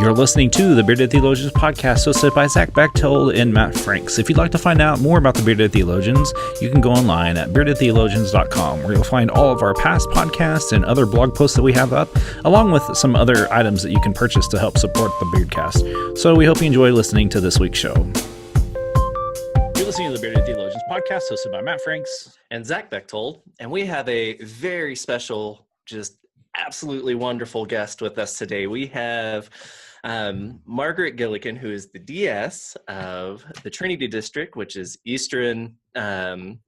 You're listening to the Bearded Theologians podcast, hosted by Zach Bechtold and Matt Franks. If you'd like to find out more about the Bearded Theologians, you can go online at beardedtheologians.com, where you'll find all of our past podcasts and other blog posts that we have up, along with some other items that you can purchase to help support the Beardcast. So we hope you enjoy listening to this week's show. You're listening to the Bearded Theologians podcast, hosted by Matt Franks and Zach Bechtold, and we have a very special, just absolutely wonderful guest with us today. We have Margaret Gillikin, who is the DS of the Trinity District, which is Eastern and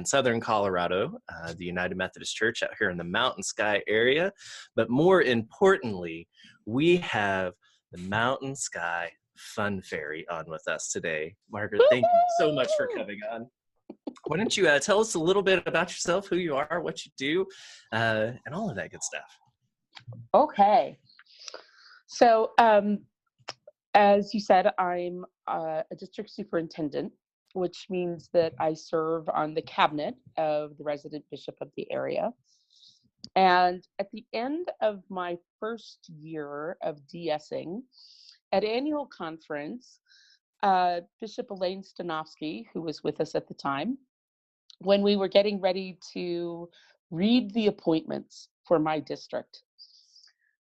Southern Colorado, the United Methodist Church out here in the Mountain Sky area. But more importantly, we have the Mountain Sky Fun Fairy on with us today. Margaret, thank you so much for coming on. Why don't you tell us a little bit about yourself, who you are, what you do, and all of that good stuff. Okay. So, as you said, I'm a district superintendent, which means that I serve on the cabinet of the resident bishop of the area. And at the end of my first year of DSing, at annual conference, Bishop Elaine Stanofsky, who was with us at the time, when we were getting ready to read the appointments for my district,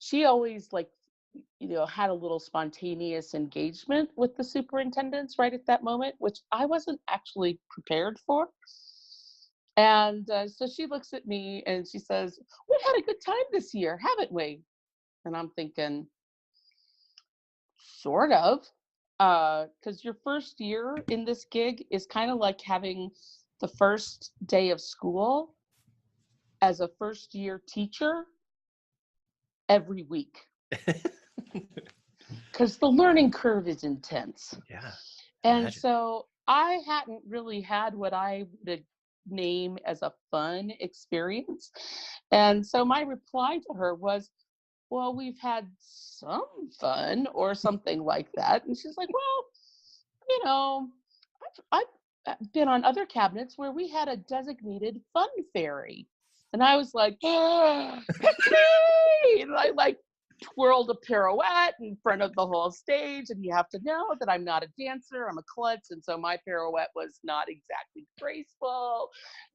she always had a little spontaneous engagement with the superintendents right at that moment, which I wasn't actually prepared for. And so she looks at me and she says, "We had a good time this year, haven't we?" And I'm thinking, sort of. Because your first year in this gig is kind of like having the first day of school as a first year teacher every week. Because the learning curve is intense. Yeah. And so I hadn't really had what I would name as a fun experience. And so my reply to her was, "Well, we've had some fun," or something like that. And she's like, "Well, I've been on other cabinets where we had a designated fun fairy." And I was like, "Oh, that's me!" And I twirled a pirouette in front of the whole stage. And you have to know that I'm not a dancer, I'm a klutz. And so my pirouette was not exactly graceful.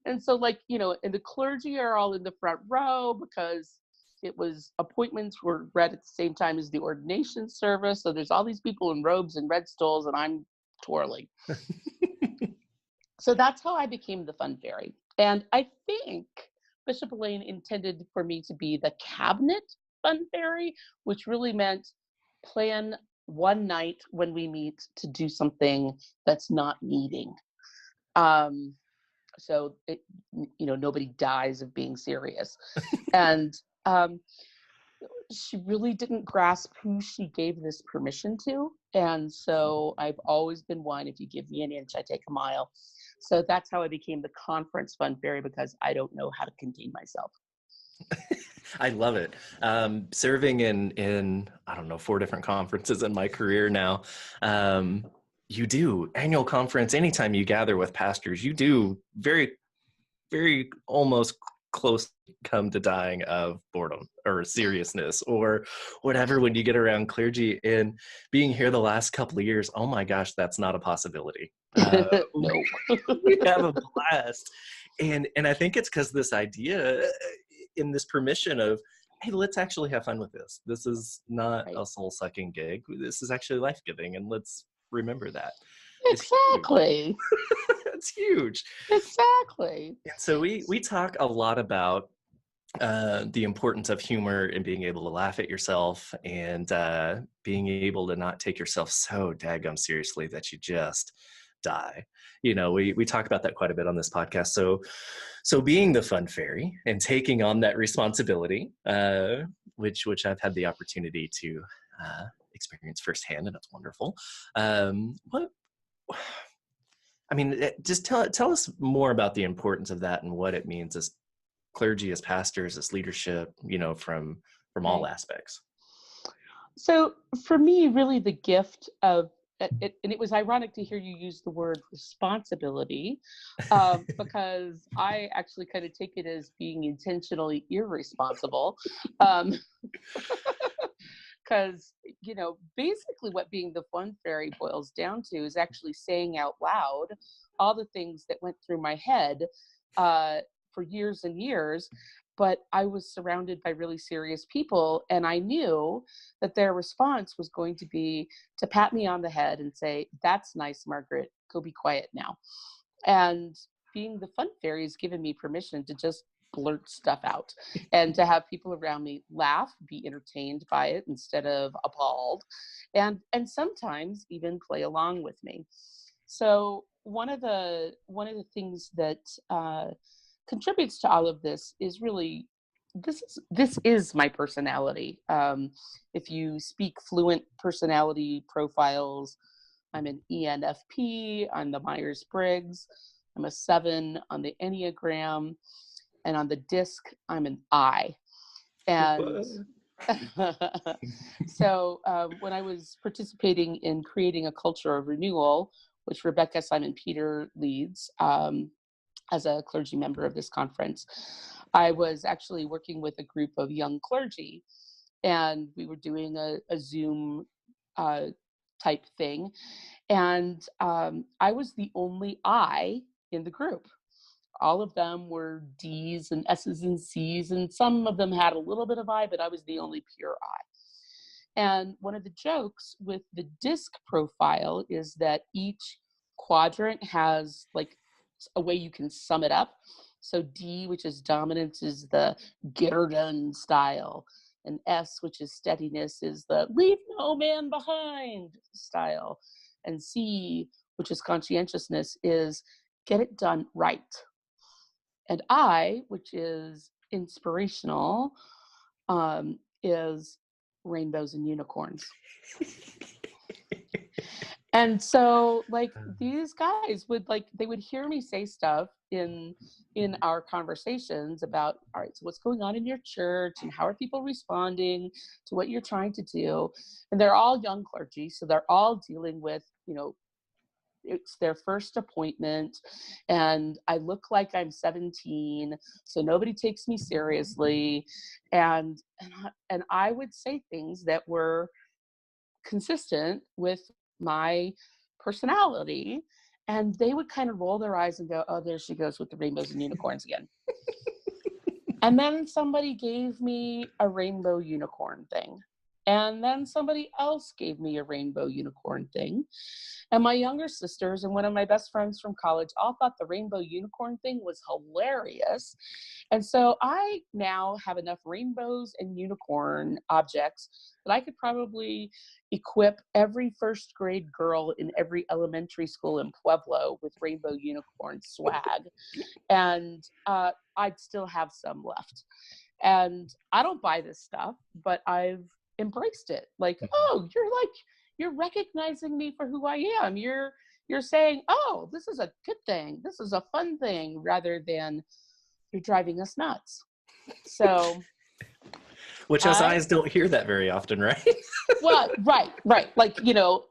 And so and the clergy are all in the front row because appointments were read at the same time as the ordination service. So there's all these people in robes and red stoles and I'm twirling. So that's how I became the fun fairy. And I think Bishop Elaine intended for me to be the cabinet fun fairy, which really meant plan one night when we meet to do something that's not meeting. So nobody dies of being serious. And she really didn't grasp who she gave this permission to. And so I've always been one, if you give me an inch, I take a mile. So that's how I became the conference fun fairy, because I don't know how to contain myself. I love it. Serving in, 4 different conferences in my career now. You do annual conference. Anytime you gather with pastors, you do very, very almost close come to dying of boredom or seriousness or whatever when you get around clergy. And being here the last couple of years, oh my gosh, that's not a possibility. No. We have a blast. And I think it's because this idea in this permission of, hey, let's actually have fun with this. This is not a soul-sucking gig. This is actually life-giving, and let's remember that. Exactly. It's huge. Exactly. And so we talk a lot about the importance of humor and being able to laugh at yourself and being able to not take yourself so daggum seriously that you just die. We talk about that quite a bit on this podcast. So being the fun fairy and taking on that responsibility, which I've had the opportunity to experience firsthand, and it's wonderful. Just tell us more about the importance of that and what it means as clergy, as pastors, as leadership, from all aspects. So for me, really the gift of it, and it was ironic to hear you use the word responsibility, because I actually kind of take it as being intentionally irresponsible. Because, basically what being the fun fairy boils down to is actually saying out loud all the things that went through my head for years and years. But I was surrounded by really serious people, and I knew that their response was going to be to pat me on the head and say, "That's nice, Margaret, go be quiet now." And being the fun fairy has given me permission to just blurt stuff out and to have people around me laugh, be entertained by it instead of appalled, and sometimes even play along with me. So one of the things that contributes to all of this is really this is my personality. If you speak fluent personality profiles, I'm an ENFP on the Myers-Briggs. I'm a 7 on the Enneagram, and on the DISC, I'm an I. And so when I was participating in creating a culture of renewal, which Rebecca Simon Peter leads, as a clergy member of this conference, I was actually working with a group of young clergy, and we were doing a Zoom type thing. And I was the only I in the group. All of them were D's and S's and C's, and some of them had a little bit of I, but I was the only pure I. And one of the jokes with the DISC profile is that each quadrant has like a way you can sum it up. So D, which is dominance, is the get her done style. And S, which is steadiness, is the leave no man behind style. And C, which is conscientiousness, is get it done right. And I, which is inspirational, is rainbows and unicorns. And so like these guys would they would hear me say stuff in our conversations about, all right, so what's going on in your church and how are people responding to what you're trying to do? And they're all young clergy, so they're all dealing with, it's their first appointment, and I look like I'm 17, so nobody takes me seriously. And I would say things that were consistent with my personality, and they would kind of roll their eyes and go, "Oh, there she goes with the rainbows and unicorns again." And then somebody gave me a rainbow unicorn thing, and then somebody else gave me a rainbow unicorn thing. And my younger sisters and one of my best friends from college all thought the rainbow unicorn thing was hilarious. And so I now have enough rainbows and unicorn objects that I could probably equip every first grade girl in every elementary school in Pueblo with rainbow unicorn swag. And I'd still have some left. And I don't buy this stuff, but I've embraced it. Like, oh, you're recognizing me for who I am. You're saying, oh, this is a good thing. This is a fun thing, rather than you're driving us nuts. So, which us eyes don't hear that very often, right? Well, right. Like,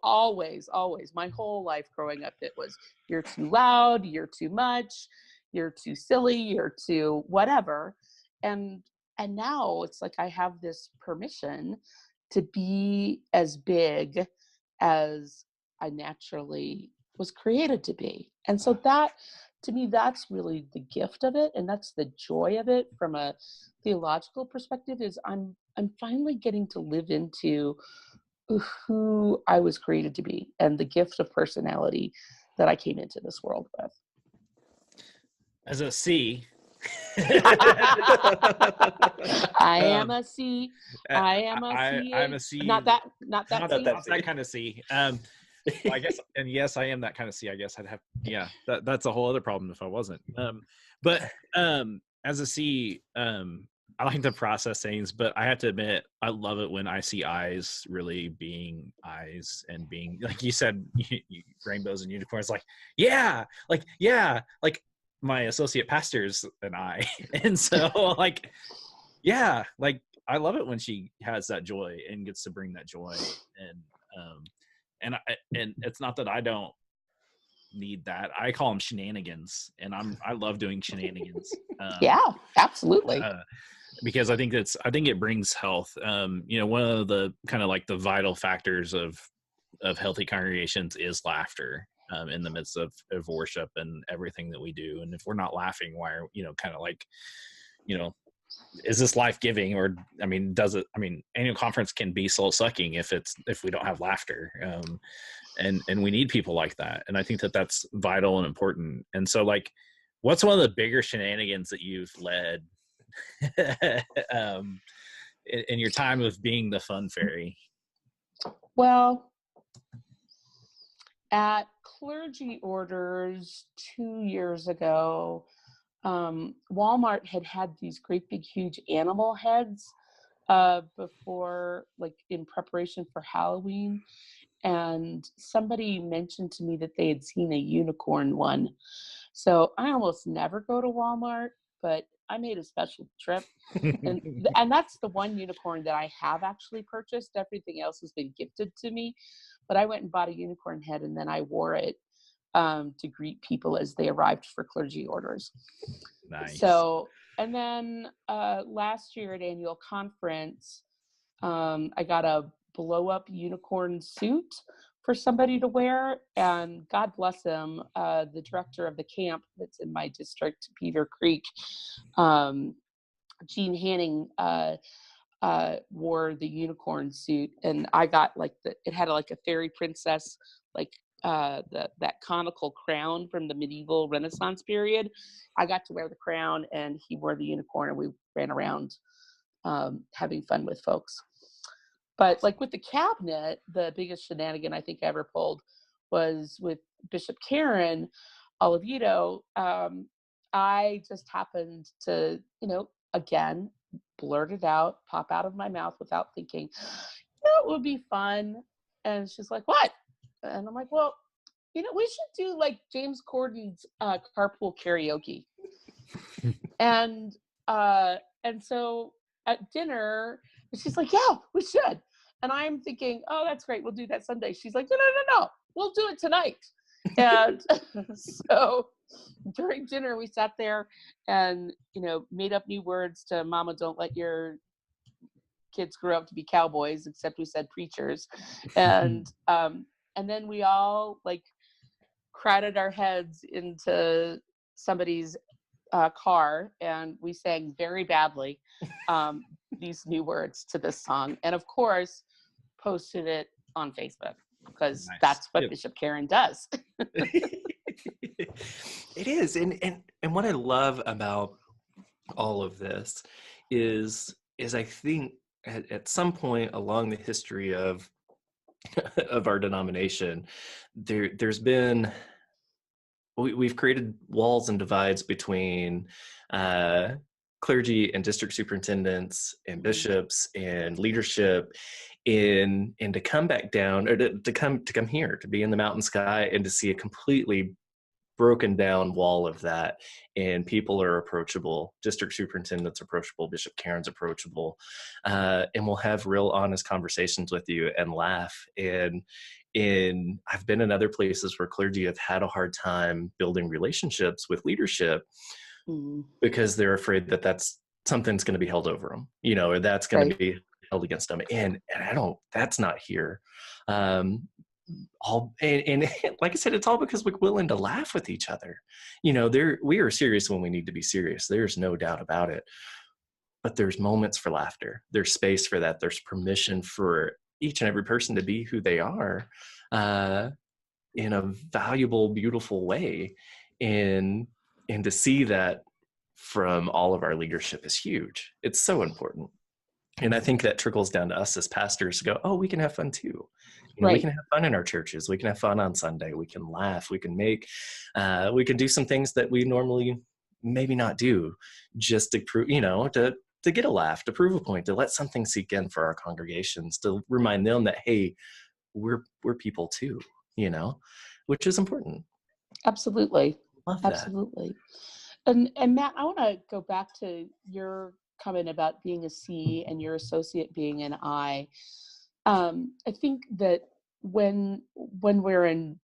always, my whole life growing up, it was, you're too loud, you're too much, you're too silly, you're too whatever. And now it's like I have this permission to be as big as I naturally was created to be. And so that, to me, that's really the gift of it, and that's the joy of it from a theological perspective, is I'm finally getting to live into who I was created to be and the gift of personality that I came into this world with. As a C, I am a C. I'm a C. Not that kind of C. Well, I guess, and yes, I am that kind of C. I guess I'd have, that's a whole other problem if I wasn't. But as a C, I like to process things, but I have to admit, I love it when I see eyes really being eyes and being, like you said, rainbows and unicorns. Like my associate pastor's an eye, and so I love it when she has that joy and gets to bring that joy, and it's not that I don't need that. I call them shenanigans, and I love doing shenanigans. Yeah, absolutely. because I think it brings health. One of the kind of like the vital factors of healthy congregations is laughter, in the midst of worship and everything that we do. And if we're not laughing, why are, kind of like, is this life-giving? Or annual conference can be soul-sucking if we don't have laughter. And we need people like that. And I think that that's vital and important. And so, like, what's one of the bigger shenanigans that you've led in your time of being the fun fairy? Well, at clergy orders 2 years ago, Walmart had these great big huge animal heads before, like, in preparation for Halloween. And somebody mentioned to me that they had seen a unicorn one. So I almost never go to Walmart, but I made a special trip. And that's the one unicorn that I have actually purchased. Everything else has been gifted to me. But I went and bought a unicorn head, and then I wore it to greet people as they arrived for clergy orders. Nice. So, and then last year at annual conference, I got a blow-up unicorn suit for somebody to wear, and God bless him, the director of the camp that's in my district, Beaver Creek, Gene Hanning, wore the unicorn suit, and I got it had like a fairy princess, like that conical crown from the medieval Renaissance period. I got to wear the crown, and he wore the unicorn, and we ran around having fun with folks. But like with the cabinet, the biggest shenanigan I think I ever pulled was with Bishop Karen Oliveto. I just happened to, again, blurt it out, pop out of my mouth without thinking, it would be fun. And she's like, what? And I'm like, well, we should do like James Corden's carpool karaoke. And so at dinner, she's like, yeah, we should. And I'm thinking, oh, that's great. We'll do that Sunday. She's like, no. We'll do it tonight. And so during dinner, we sat there and, made up new words to Mama, don't let your kids grow up to be cowboys, except we said preachers. And then we all like crowded our heads into somebody's car, and we sang very badly these new words to this song, and of course posted it on Facebook, because that's what Bishop Karen does. It is, and what I love about all of this is I think at some point along the history of our denomination, there's been we've created walls and divides between clergy and district superintendents and bishops and leadership, and to come back down, or to come here, to be in the mountain sky and to see a completely broken down wall of that, and people are approachable, district superintendent's approachable, Bishop Karen's approachable, and we'll have real honest conversations with you and laugh. And I've been in other places where clergy have had a hard time building relationships with leadership because they're afraid that that's something's going to be held over them, or that's going to be held against them. And that's not here. And like I said, it's all because we're willing to laugh with each other. We are serious when we need to be serious. There's no doubt about it. But there's moments for laughter. There's space for that. There's permission for each and every person to be who they are in a valuable, beautiful way. And to see that from all of our leadership is huge. It's so important. And I think that trickles down to us as pastors to go, oh, we can have fun too. We can have fun in our churches. We can have fun on Sunday. We can laugh. We can we can do some things that we normally maybe not do, just to prove, to get a laugh, to prove a point, to let something sink in for our congregations, to remind them that, hey, we're people too, which is important. Absolutely. Love that. Absolutely. And Matt, I want to go back to your comment about being a C and your associate being an I. I think that when we're in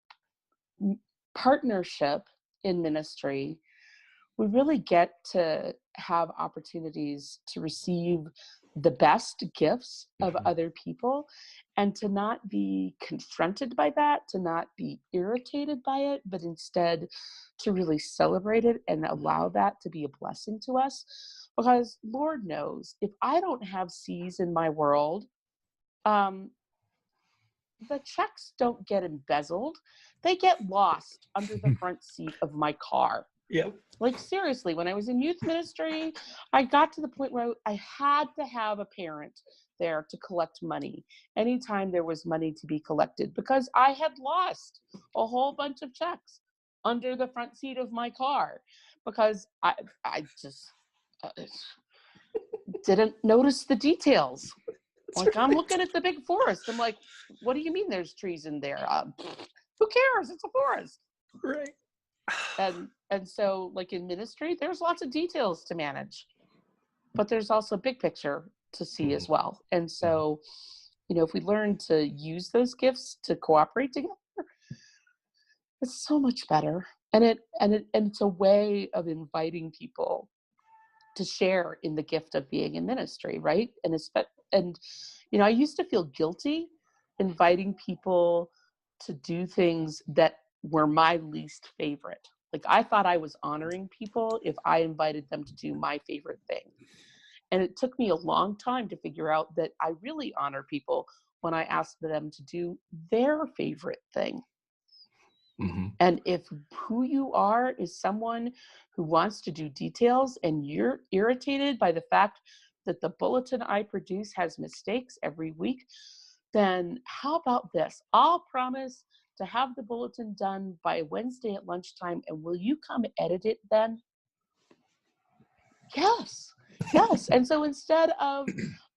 partnership in ministry, we really get to have opportunities to receive the best gifts of other people, and to not be confronted by that, to not be irritated by it, but instead to really celebrate it and allow that to be a blessing to us. Because Lord knows, if I don't have C's in my world, the checks don't get embezzled. They get lost under the front seat of my car. Yep. Like, seriously, when I was in youth ministry, I got to the point where I had to have a parent there to collect money anytime there was money to be collected, because I had lost a whole bunch of checks under the front seat of my car because I just didn't notice the details. Like, I'm looking at the big forest. I'm like, what do you mean there's trees in there? Who cares? It's a forest. Right. And so, like, in ministry, there's lots of details to manage, but there's also big picture to see as well. And so, if we learn to use those gifts to cooperate together, it's so much better. And it's a way of inviting people to share in the gift of being in ministry, right? And I used to feel guilty inviting people to do things that were my least favorite. Like, I thought I was honoring people if I invited them to do my favorite thing. And it took me a long time to figure out that I really honor people when I ask them to do their favorite thing. And if who you are is someone who wants to do details and you're irritated by the fact that the bulletin I produce has mistakes every week, then how about this? I'll promise to have the bulletin done by Wednesday at lunchtime, and will you come edit it then? Yes. And so instead of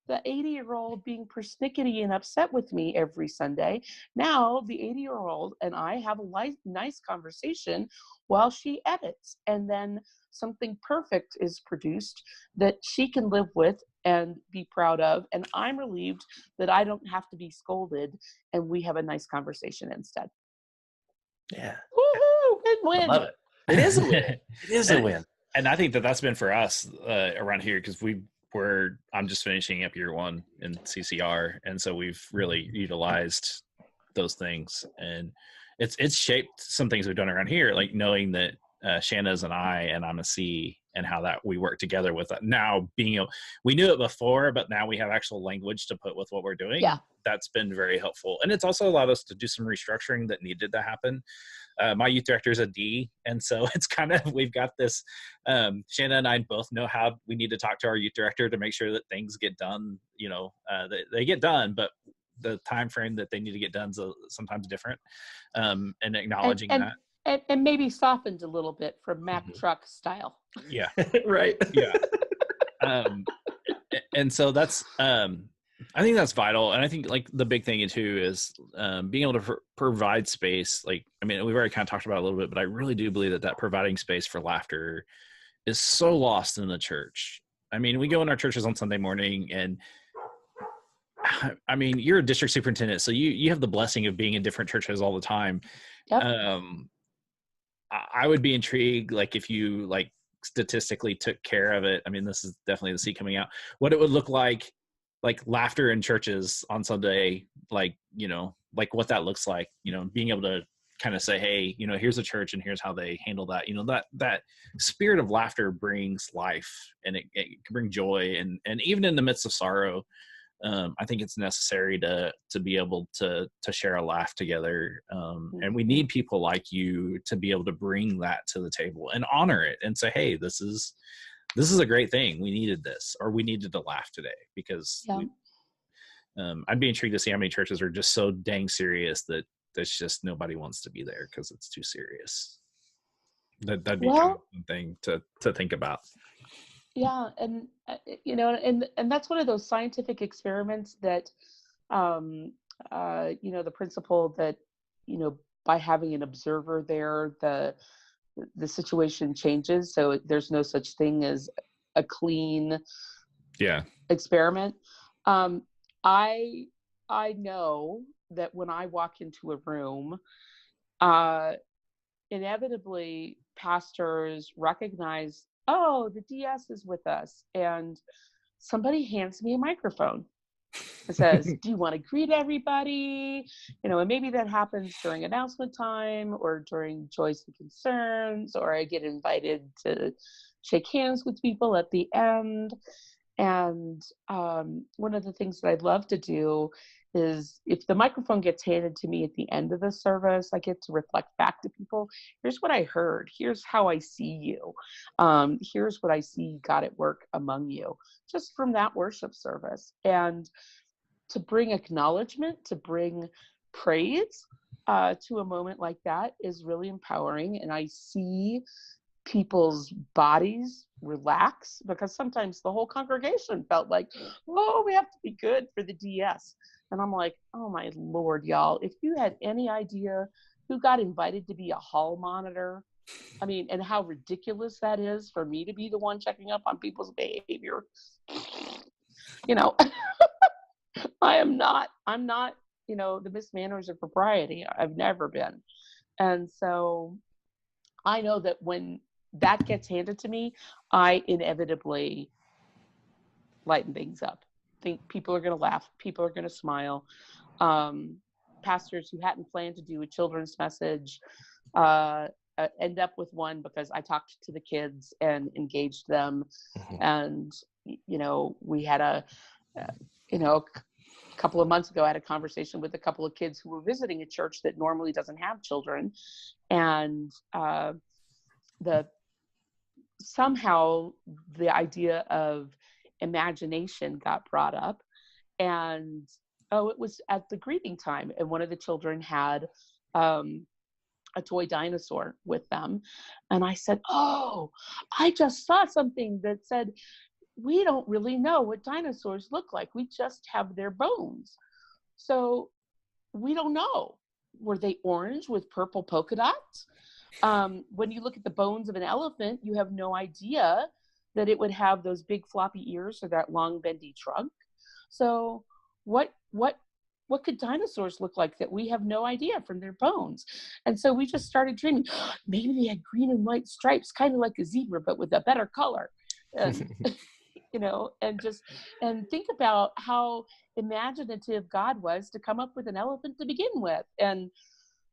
the 80-year-old being persnickety and upset with me every Sunday, now the 80-year-old and I have a nice conversation while she edits, and then something perfect is produced that she can live with and be proud of, and I'm relieved that I don't have to be scolded, and we have a nice conversation instead. Yeah. Woohoo! Win-win. I love it. It is a win. It is a win. And I think that's been for us around here, because I'm just finishing up year one in CCR, and so we've really utilized those things, and it's shaped some things we've done around here, like knowing that Shanna's and I'm a C, and how that we work together with that. Now we knew it before, but now we have actual language to put with what we're doing. Yeah. That's been very helpful, and it's also allowed us to do some restructuring that needed to happen. My youth director is a D, and so it's kind of, we've got this, Shanna and I both know how we need to talk to our youth director to make sure that things get done, they get done, but the time frame that they need to get done is sometimes different, and acknowledging that. And maybe softened a little bit from Mack truck style. Yeah. Right. Yeah. And so that's, I think that's vital. And I think, like, the big thing too is being able to provide space. Like, I mean, we've already kind of talked about it a little bit, but I really do believe that providing space for laughter is so lost in the church. I mean, we go in our churches on Sunday morning, and I mean, you're a district superintendent, so you have the blessing of being in different churches all the time. Yep. I would be intrigued, like, if you, like, statistically took care of it. I mean, this is definitely the C coming out, what it would look like laughter in churches on Sunday, like what that looks like, being able to kind of say, hey, here's a church and here's how they handle that. That spirit of laughter brings life, and it can bring joy, and even in the midst of sorrow, I think it's necessary to be able to share a laugh together. And we need people like you to be able to bring that to the table and honor it and say, hey, this is a great thing. We needed this, or we needed to laugh today, because I'd be intrigued to see how many churches are just so dang serious that there's just nobody wants to be there because it's too serious. That'd be kind of something to think about. Yeah. And, and that's one of those scientific experiments that, the principle that, by having an observer there, the situation changes. So there's no such thing as a clean experiment. I know that when I walk into a room, inevitably pastors recognize, oh, the DS is with us, and somebody hands me a microphone. It says, do you want to greet everybody? And maybe that happens during announcement time or during Joys and Concerns, or I get invited to shake hands with people at the end. And one of the things that I'd love to do is, if the microphone gets handed to me at the end of the service, I get to reflect back to people. Here's what I heard. Here's how I see you. Here's what I see God at work among you, just from that worship service. And to bring acknowledgement, to bring praise to a moment like that is really empowering. And I see people's bodies relax, because sometimes the whole congregation felt like, oh, we have to be good for the DS. And I'm like, oh my Lord, y'all, if you had any idea who got invited to be a hall monitor, I mean, and how ridiculous that is for me to be the one checking up on people's behavior. I'm not, the Miss Manners or Propriety. I've never been. And so I know that when that gets handed to me, I inevitably lighten things up. Think people are going to laugh. People are going to smile. Pastors who hadn't planned to do a children's message end up with one because I talked to the kids and engaged them. And, we had a couple of months ago, I had a conversation with a couple of kids who were visiting a church that normally doesn't have children. And somehow the idea of imagination got brought up, and it was at the greeting time, and one of the children had a toy dinosaur with them, and I said, oh, I just saw something that said, we don't really know what dinosaurs look like, we just have their bones, so we don't know, were they orange with purple polka dots? When you look at the bones of an elephant, you have no idea that it would have those big floppy ears or that long bendy trunk. So what could dinosaurs look like that we have no idea from their bones? And so we just started dreaming, maybe they had green and white stripes, kind of like a zebra, but with a better color. And, and think about how imaginative God was to come up with an elephant to begin with. And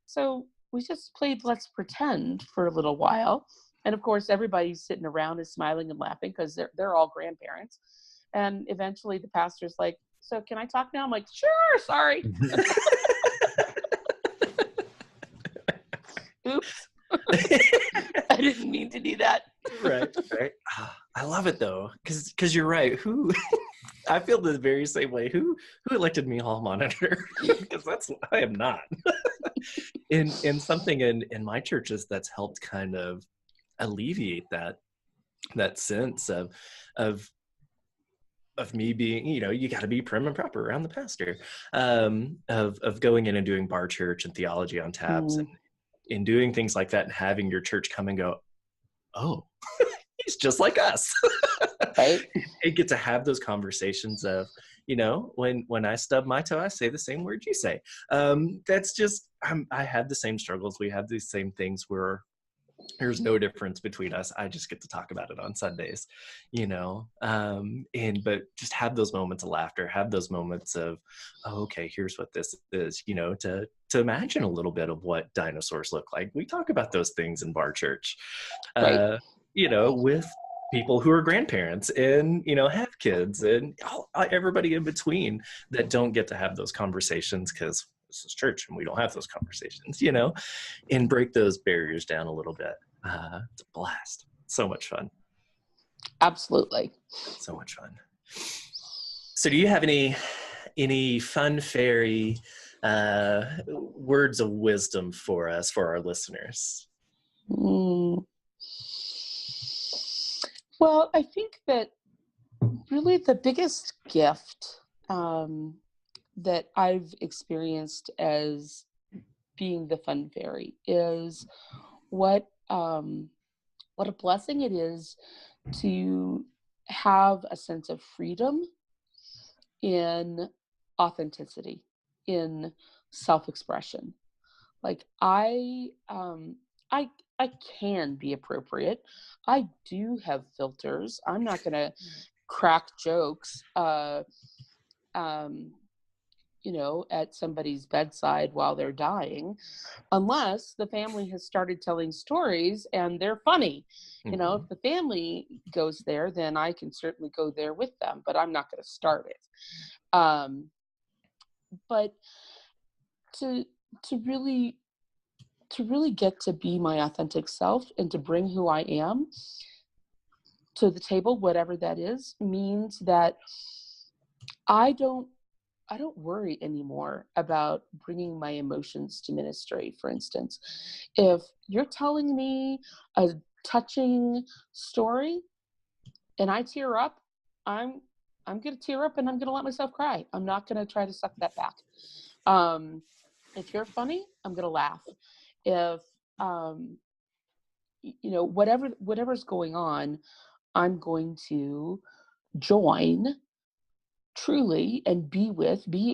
so we just played Let's Pretend for a little while. And of course, everybody's sitting around is smiling and laughing because they're all grandparents. And eventually the pastor's like, so can I talk now? I'm like, sure, sorry. Oops. I didn't mean to do that. Right. I love it though, because you're right. I feel the very same way. Who elected me hall monitor? Because I am not. in something in my churches that's helped kind of alleviate that sense of me being, you got to be prim and proper around the pastor, of going in and doing bar church and theology on taps, and in doing things like that, and having your church come and go, oh, he's just like us. Right. And get to have those conversations of, when I stub my toe, I say the same word you say. That's just, I have the same struggles. We have these same things where there's no difference between us. I just get to talk about it on Sundays, but just have those moments of laughter, have those moments of, oh, okay, here's what this is, to imagine a little bit of what dinosaurs look like. We talk about those things in bar church, Right. with people who are grandparents and, have kids and everybody in between that don't get to have those conversations because this is church and we don't have those conversations, and break those barriers down a little bit. It's a blast. So much fun. Absolutely. So much fun. So do you have any fun fairy words of wisdom for us, for our listeners? Well, I think that really the biggest gift that I've experienced as being the fun fairy is what a blessing it is to have a sense of freedom in authenticity, in self-expression. Like I I can be appropriate. I do have filters. I'm not going to crack jokes, at somebody's bedside while they're dying, unless the family has started telling stories and they're funny. If the family goes there, then I can certainly go there with them, but I'm not going to start it. But to really get to be my authentic self and to bring who I am to the table, whatever that is, means that I don't worry anymore about bringing my emotions to ministry. For instance, if you're telling me a touching story and I tear up, I'm going to tear up and I'm going to let myself cry. I'm not going to try to suck that back. If you're funny, I'm going to laugh. If, whatever's going on, I'm going to join truly and be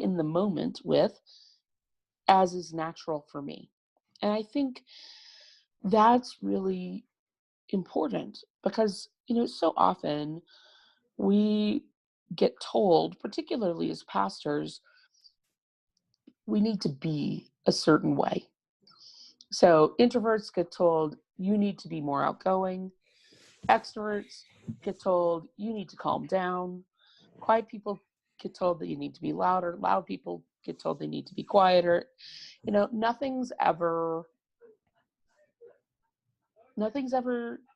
in the moment with, as is natural for me. And I think that's really important because, so often we get told, particularly as pastors, we need to be a certain way. So introverts get told, you need to be more outgoing. Extroverts get told, you need to calm down. Quiet people get told that you need to be louder. Loud people get told they need to be quieter. Nothing's ever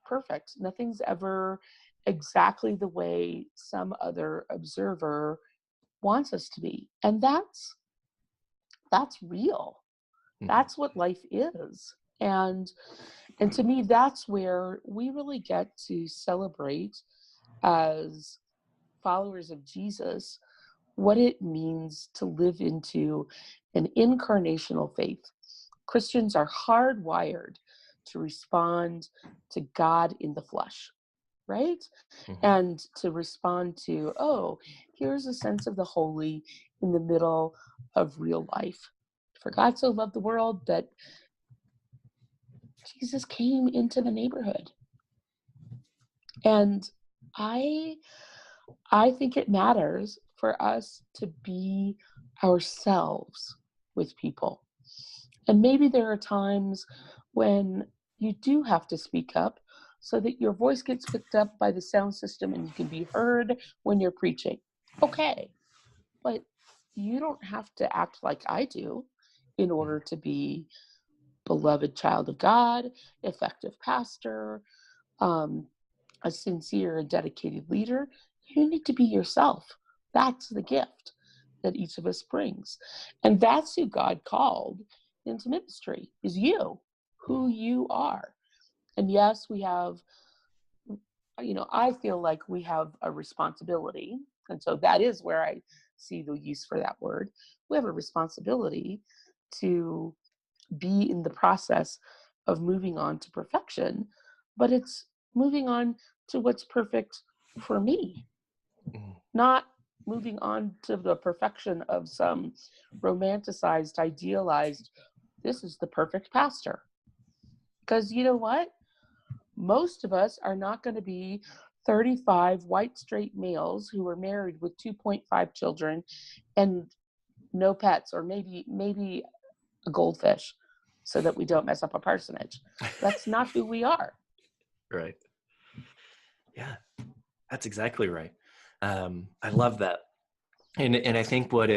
perfect. Nothing's ever exactly the way some other observer wants us to be. And that's real. That's what life is. And to me, that's where we really get to celebrate as followers of Jesus what it means to live into an incarnational faith. Christians are hardwired to respond to God in the flesh, right? And to respond to, here's a sense of the holy in the middle of real life. For God so loved the world that Jesus came into the neighborhood. And I think it matters for us to be ourselves with people. And maybe there are times when you do have to speak up so that your voice gets picked up by the sound system and you can be heard when you're preaching. Okay. But you don't have to act like I do in order to be beloved child of God, effective pastor, a sincere and dedicated leader. You need to be yourself. That's the gift that each of us brings. And that's who God called into ministry, is you, who you are. And yes, we have, I feel like we have a responsibility. And so that is where I see the use for that word. We have a responsibility to be in the process of moving on to perfection, but it's moving on to what's perfect for me, not moving on to the perfection of some romanticized, idealized, this is the perfect pastor. Because you know what? Most of us are not going to be 35 white straight males who are married with 2.5 children and no pets, or maybe a goldfish, so that we don't mess up a parsonage. That's not who we are. Right. Yeah, that's exactly right. I love that. And I think what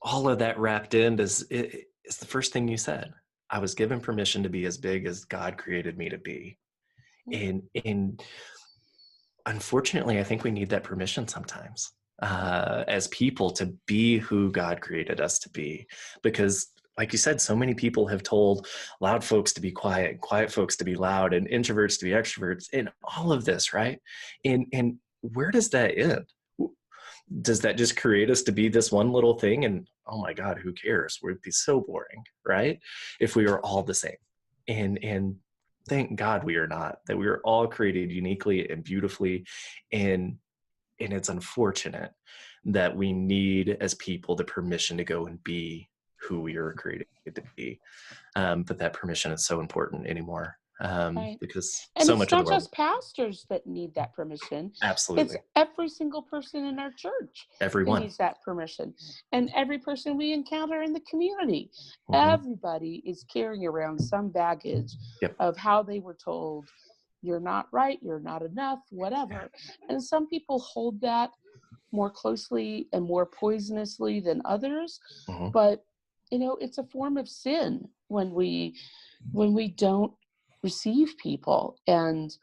all of that wrapped in is the first thing you said. I was given permission to be as big as God created me to be. And unfortunately, I think we need that permission sometimes as people to be who God created us to be. Because like you said, so many people have told loud folks to be quiet, quiet folks to be loud, and introverts to be extroverts, and all of this, right? And where does that end? Does that just create us to be this one little thing? And oh my God, who cares? We'd be so boring, right? If we were all the same. And thank God we are not, that we are all created uniquely and beautifully. And it's unfortunate that we need as people the permission to go and be who we are created to be. But that permission is so important anymore. Right. Because And so it's much not of the world, just pastors that need that permission. absolutely, It's every single person in our church who everyone. needs that permission. And every person we encounter in the community. Mhm. Everybody is carrying around some baggage Yep. of how they were told, you're not right, you're not enough, whatever. And some people hold that more closely and more poisonously than others. Mhm. But, it's a form of sin when we don't receive people and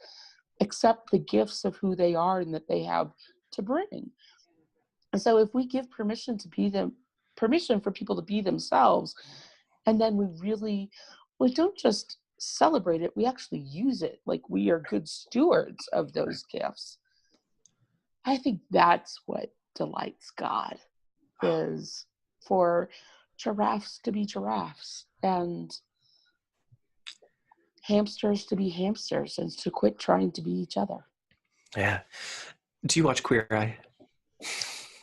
accept the gifts of who they are and that they have to bring. And so if we give permission for people to be themselves, and then we don't just celebrate it, we actually use it like we are good stewards of those gifts. I think that's what delights God, is for giraffes to be giraffes and hamsters to be hamsters and to quit trying to be each other. Yeah. Do you watch Queer Eye?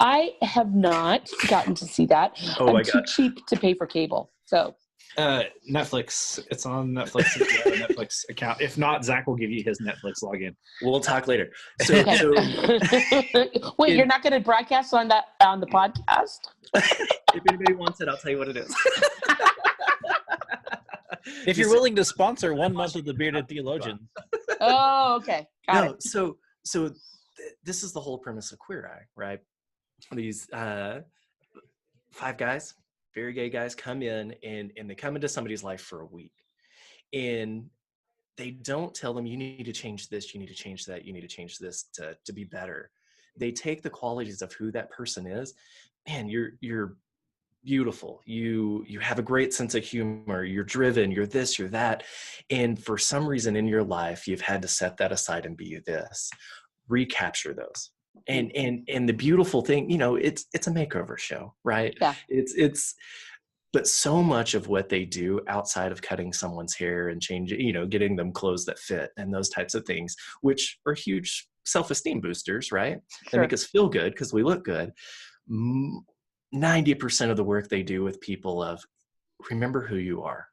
I have not gotten to see that. Oh I'm my too God. cheap to pay for cable. So Netflix. It's on Netflix. If you have a Netflix account. If not, Zach will give you his Netflix login. We'll talk later. So, okay. Wait, you're not going to broadcast on the podcast? If anybody wants it, I'll tell you what it is. If you're willing to sponsor 1 month of the Bearded Theologian. Oh, okay. Got it. So this is the whole premise of Queer Eye, right? These 5 guys, very gay guys, come in and they come into somebody's life for a week. And they don't tell them, you need to change this, you need to change that, you need to change this to be better. They take the qualities of who that person is. Man, you're beautiful. You have a great sense of humor. You're driven. You're this, you're that. And for some reason in your life, you've had to set that aside and be this. Recapture those. And the beautiful thing, it's a makeover show, right? Yeah. But so much of what they do outside of cutting someone's hair and changing, getting them clothes that fit and those types of things, which are huge self-esteem boosters, right? Sure. They make us feel good because we look good. 90% of the work they do with people of remember who you are.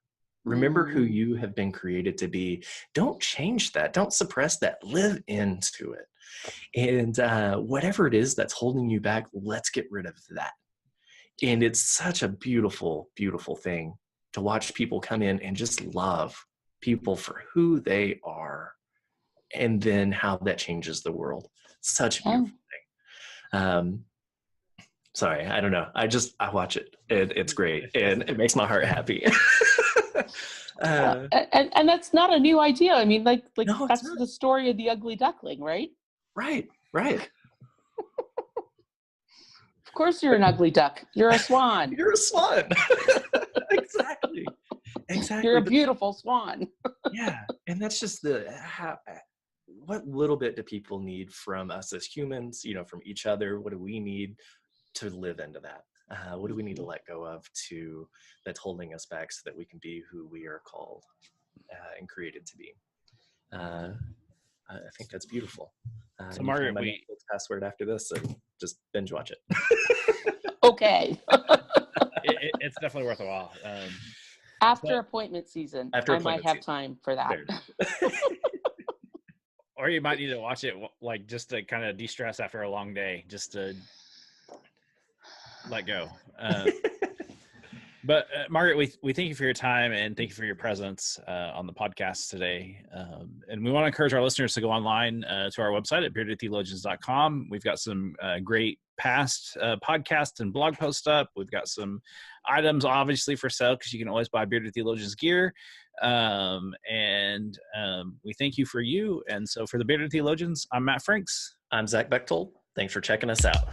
Remember who you have been created to be. Don't change that. Don't suppress that. Live into it. And whatever it is that's holding you back, let's get rid of that. And it's such a beautiful, beautiful thing to watch people come in and just love people for who they are. And then how that changes the world. Such a beautiful thing. Sorry, I don't know. I watch it. It's great. And it makes my heart happy. And that's not a new idea. I mean, like No, that's the story of the ugly duckling, right? Right. Of course you're an ugly duck. You're a swan. You're a swan. Exactly. You're a beautiful swan. Yeah. And that's just what little bit do people need from us as humans, from each other? What do we need to live into that? What do we need to let go of that's holding us back so that we can be who we are called and created to be? I think that's beautiful. So Margaret, Netflix password after this and just binge watch it. Okay. It's definitely worth a while. After appointment season, I might have time for that. Or you might need to watch it like just to kind of de-stress after a long day, just to let go. But Margaret, we thank you for your time and thank you for your presence on the podcast today. And we want to encourage our listeners to go online to our website at beardedtheologians.com. We've got some great past podcasts and blog posts up. We've got some items obviously for sale because you can always buy Bearded Theologians gear. And we thank you for you. And so for the Bearded Theologians, I'm Matt Franks. I'm Zach Bechtold. Thanks for checking us out.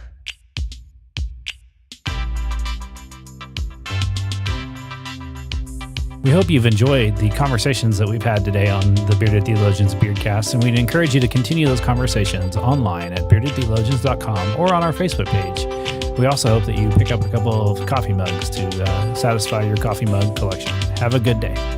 We hope you've enjoyed the conversations that we've had today on the Bearded Theologians Beardcast, and we'd encourage you to continue those conversations online at beardedtheologians.com or on our Facebook page. We also hope that you pick up a couple of coffee mugs to satisfy your coffee mug collection. Have a good day.